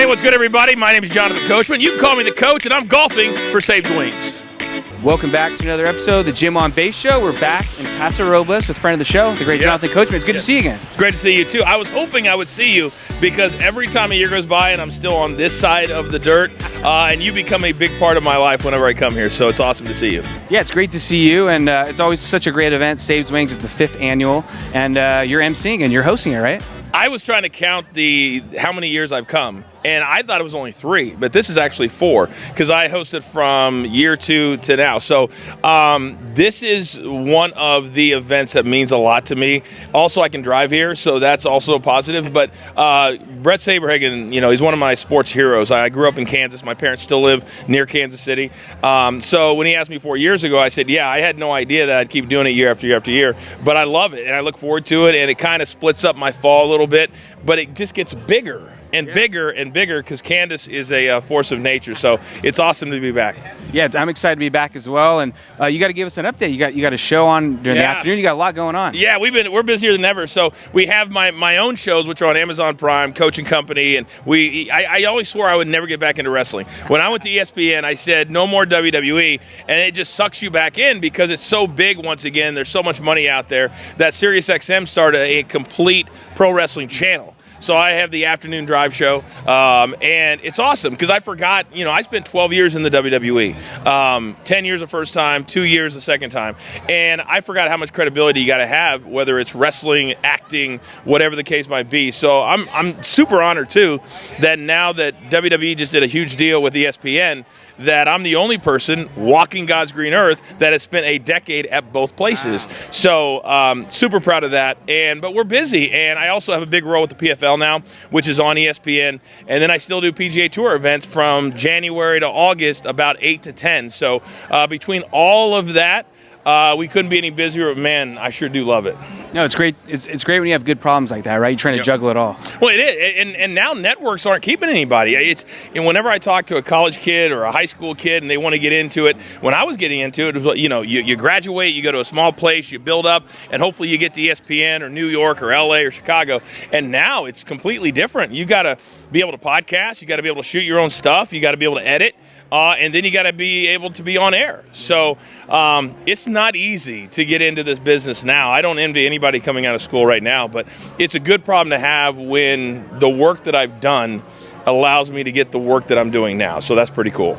Hey, what's good, everybody? My name is Jonathan Coachman. You can call me the coach, and I'm golfing for SabesWings. Welcome back to another episode of the Gym on Base Show. We're back in Paso Robles with friend of the show, the great Jonathan Coachman. It's good to see you again. Great to see you, too. I was hoping I would see you because every time a year goes by and I'm still on this side of the dirt, and you become a big part of my life whenever I come here, so it's awesome to see you. Yeah, it's great to see you, and it's always such a great event. SabesWings is the 5th annual, and you're emceeing and you're hosting it, right? I was trying to count how many years I've come, and I thought it was only 3, but this is actually 4 because I hosted from year 2 to now. So this is one of the events that means a lot to me. Also, I can drive here, so that's also positive. But Bret Saberhagen, he's one of my sports heroes. I grew up in Kansas. My parents still live near Kansas City. So when he asked me 4 years ago, I said, yeah, I had no idea that I'd keep doing it year after year after year. But I love it, and I look forward to it, and it kind of splits up my fall a little bit, but it just gets bigger and bigger and bigger because Kandace is a force of nature. So it's awesome to be back. Yeah, I'm excited to be back as well. And you got to give us an update. You got a show on during the afternoon. You got a lot going on. Yeah, we're busier than ever. So we have my own shows, which are on Amazon Prime, Coaching Company, and I always swore I would never get back into wrestling. When I went to ESPN, I said no more WWE, and it just sucks you back in because it's so big. Once again, there's so much money out there that SiriusXM started a complete pro wrestling channel. So I have the afternoon drive show, and it's awesome because I forgot, I spent 12 years in the WWE, 10 years the first time, 2 years the second time, and I forgot how much credibility you got to have, whether it's wrestling, acting, whatever the case might be. So I'm super honored, too, that now that WWE just did a huge deal with ESPN, that I'm the only person walking God's green earth that has spent a decade at both places. Wow. So super proud of that. But we're busy, and I also have a big role with the PFL now, which is on ESPN. And then I still do PGA Tour events from January to August, about 8 to 10. So between all of that, we couldn't be any busier, but man, I sure do love it. No, it's great. It's great when you have good problems like that, right? You're trying to juggle it all. Well, it is, and now networks aren't keeping anybody. And whenever I talk to a college kid or a high school kid and they want to get into it, when I was getting into it, it was you graduate, you go to a small place, you build up, and hopefully you get to ESPN or New York or LA or Chicago. And now it's completely different. You got to be able to podcast, you got to be able to shoot your own stuff, you got to be able to edit. And then you got to be able to be on air. So it's not easy to get into this business now. I don't envy anybody coming out of school right now, but it's a good problem to have when the work that I've done allows me to get the work that I'm doing now. So that's pretty cool.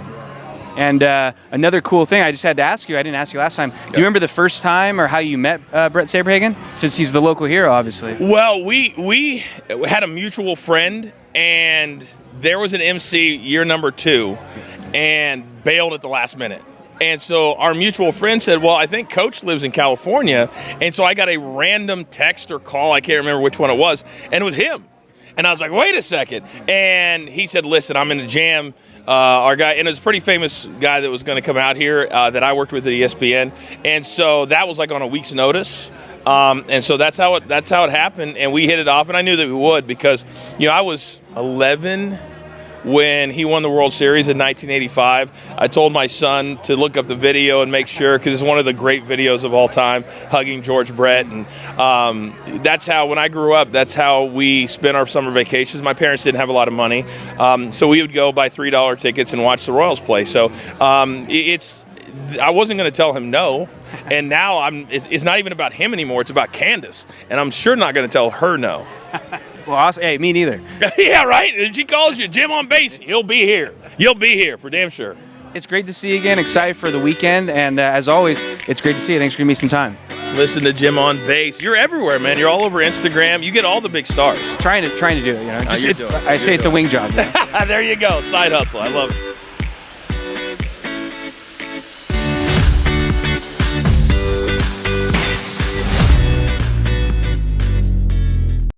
And another cool thing I just had to ask you, I didn't ask you last time. Do you remember the first time or how you met Bret Saberhagen? Since he's the local hero, obviously. Well, we had a mutual friend, and there was an MC year number 2. And bailed at the last minute. And so our mutual friend said, well, I think Coach lives in California. And so I got a random text or call, I can't remember which one it was, and it was him. And I was like, wait a second. And he said, listen, I'm in the jam. Our guy, and it was a pretty famous guy that was going to come out here that I worked with at ESPN. And so that was like on a week's notice. And so that's how it happened. And we hit it off, and I knew that we would because, I was 11 when he won the World Series in 1985. I told my son to look up the video and make sure, because it's one of the great videos of all time, hugging George Brett. And that's how, when I grew up, that's how we spent our summer vacations. My parents didn't have a lot of money, so we would go buy $3 tickets and watch the Royals play. So I wasn't going to tell him no, and now it's not even about him anymore. It's about Kandace, and I'm sure not going to tell her no. Well, awesome. Hey, me neither. Yeah, right? If she calls you Jim on Base, you'll be here. You'll be here for damn sure. It's great to see you again. Excited for the weekend. And as always, it's great to see you. Thanks for giving me some time. Listen to Jim on Base. You're everywhere, man. You're all over Instagram. You get all the big stars. Trying to do it, I say it's a wing job. There you go. Side hustle. I love it.